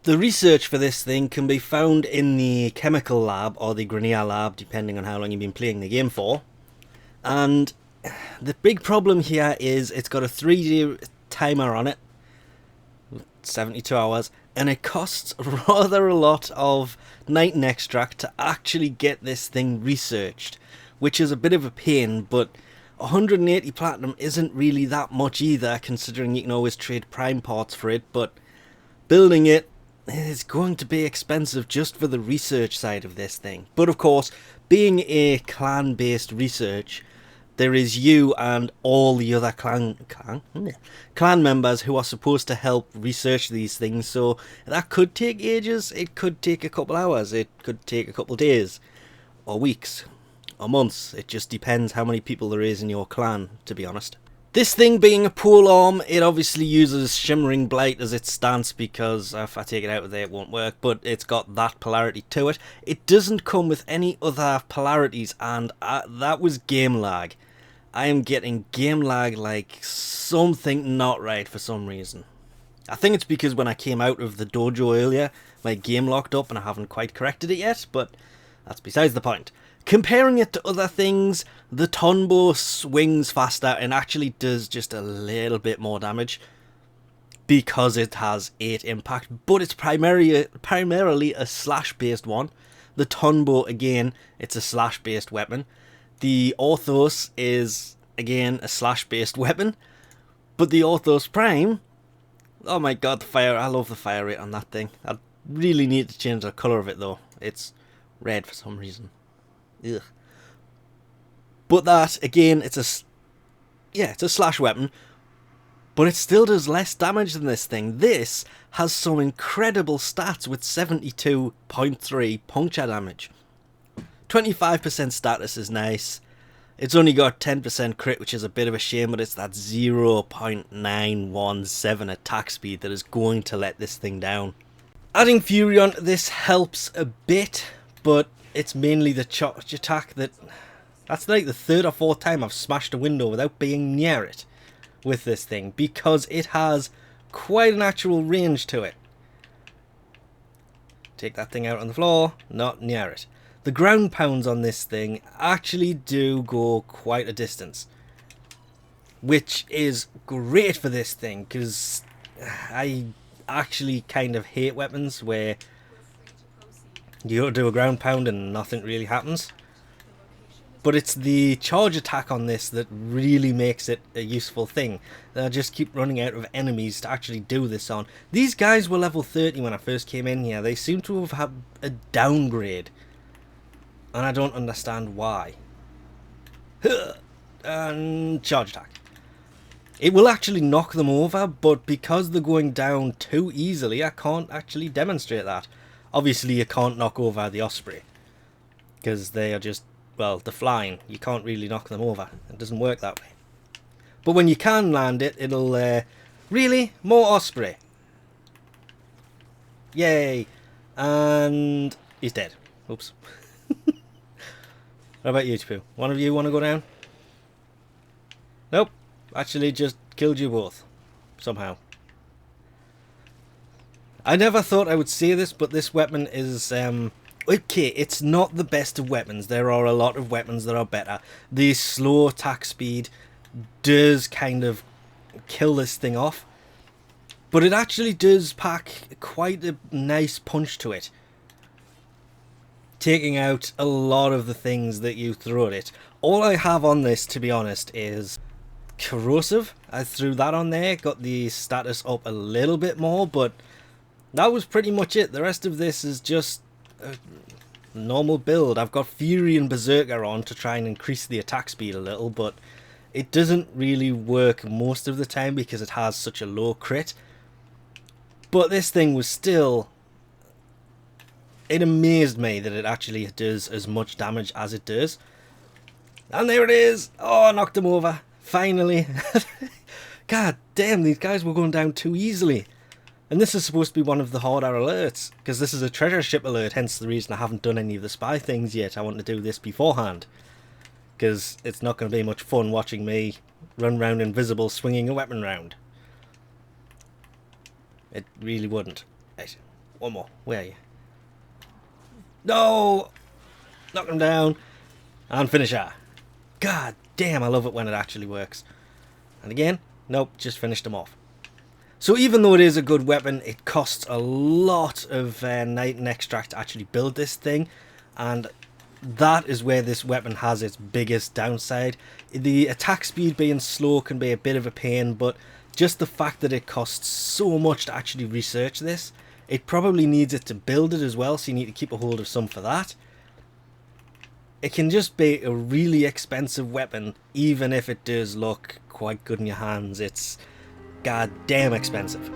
The research for this thing can be found in the chemical lab or the Grineer lab, depending on how long you've been playing the game for. And the big problem here is it's got a 3-day timer on it, 72 hours, and it costs rather a lot of nitan extract to actually get this thing researched, which is a bit of a pain, but 180 platinum isn't really that much either, considering you can always trade prime parts for it, but building it is going to be expensive just for the research side of this thing. But of course, being a clan-based research, there is you and all the other clan members who are supposed to help research these things, so that could take ages, it could take a couple hours, it could take a couple days, or weeks, or months. It just depends how many people there is in your clan, to be honest. This thing being a pole arm, it obviously uses Shimmering Blight as its stance, because if I take it out of there it won't work, but it's got that polarity to it. It doesn't come with any other polarities, and that was game lag. I am getting game lag like something not right for some reason. I think it's because when I came out of the dojo earlier, my game locked up and I haven't quite corrected it yet, but that's besides the point. Comparing it to other things, the Tonbo swings faster and actually does just a little bit more damage because it has 8 impact, but it's primarily a slash based one. The Tonbo, again, it's a slash based weapon. The Orthos is, again, a slash-based weapon. But the Orthos Prime, oh my god, the fire! I love the fire rate on that thing. I really need to change the colour of it, though. It's red for some reason. Ugh. But that, again, it's a slash weapon. But it still does less damage than this thing. This has some incredible stats with 72.3 puncture damage. 25% status is nice. It's only got 10% crit, which is a bit of a shame, but it's that 0.917 attack speed that is going to let this thing down. Adding Fury onto this helps a bit, but it's mainly the charge attack that's like the 3rd or 4th time I've smashed a window without being near it with this thing, because it has quite an actual range to it. Take that thing out on the floor, not near it. The ground pounds on this thing actually do go quite a distance, which is great for this thing, because I actually kind of hate weapons where you do a ground pound and nothing really happens. But it's the charge attack on this that really makes it a useful thing. I just keep running out of enemies to actually do this on. These guys were level 30 when I first came in here. They seem to have had a downgrade, and I don't understand why. And charge attack. It will actually knock them over, but because they're going down too easily, I can't actually demonstrate that. Obviously, you can't knock over the Osprey, because they are just, well, they're flying. You can't really knock them over. It doesn't work that way. But when you can land it, it'll, really? More Osprey. Yay. And he's dead. Oops. What about you two? One of you want to go down? Nope. Actually just killed you both. Somehow. I never thought I would say this, but this weapon is, okay, it's not the best of weapons. There are a lot of weapons that are better. The slow attack speed does kind of kill this thing off. But it actually does pack quite a nice punch to it, taking out a lot of the things that you throw at it. All I have on this, to be honest, is corrosive. I threw that on there, got the status up a little bit more, but that was pretty much it. The rest of this is just a normal build. I've got Fury and Berserker on to try and increase the attack speed a little, but it doesn't really work most of the time because it has such a low crit. But this thing was still... It amazed me that it actually does as much damage as it does. And there it is! Oh, I knocked him over. Finally. God damn, these guys were going down too easily. And this is supposed to be one of the harder alerts, because this is a treasure ship alert, hence the reason I haven't done any of the spy things yet. I want to do this beforehand, because it's not going to be much fun watching me run around invisible swinging a weapon round. It really wouldn't. Right. One more. Where are you? No! Knock him down. And finish her. God damn, I love it when it actually works. And again, nope, just finished him off. So even though it is a good weapon, it costs a lot of nitan extract to actually build this thing. And that is where this weapon has its biggest downside. The attack speed being slow can be a bit of a pain, but just the fact that it costs so much to actually research this, it probably needs it to build it as well, so you need to keep a hold of some for that. It can just be a really expensive weapon, even if it does look quite good in your hands. It's goddamn expensive.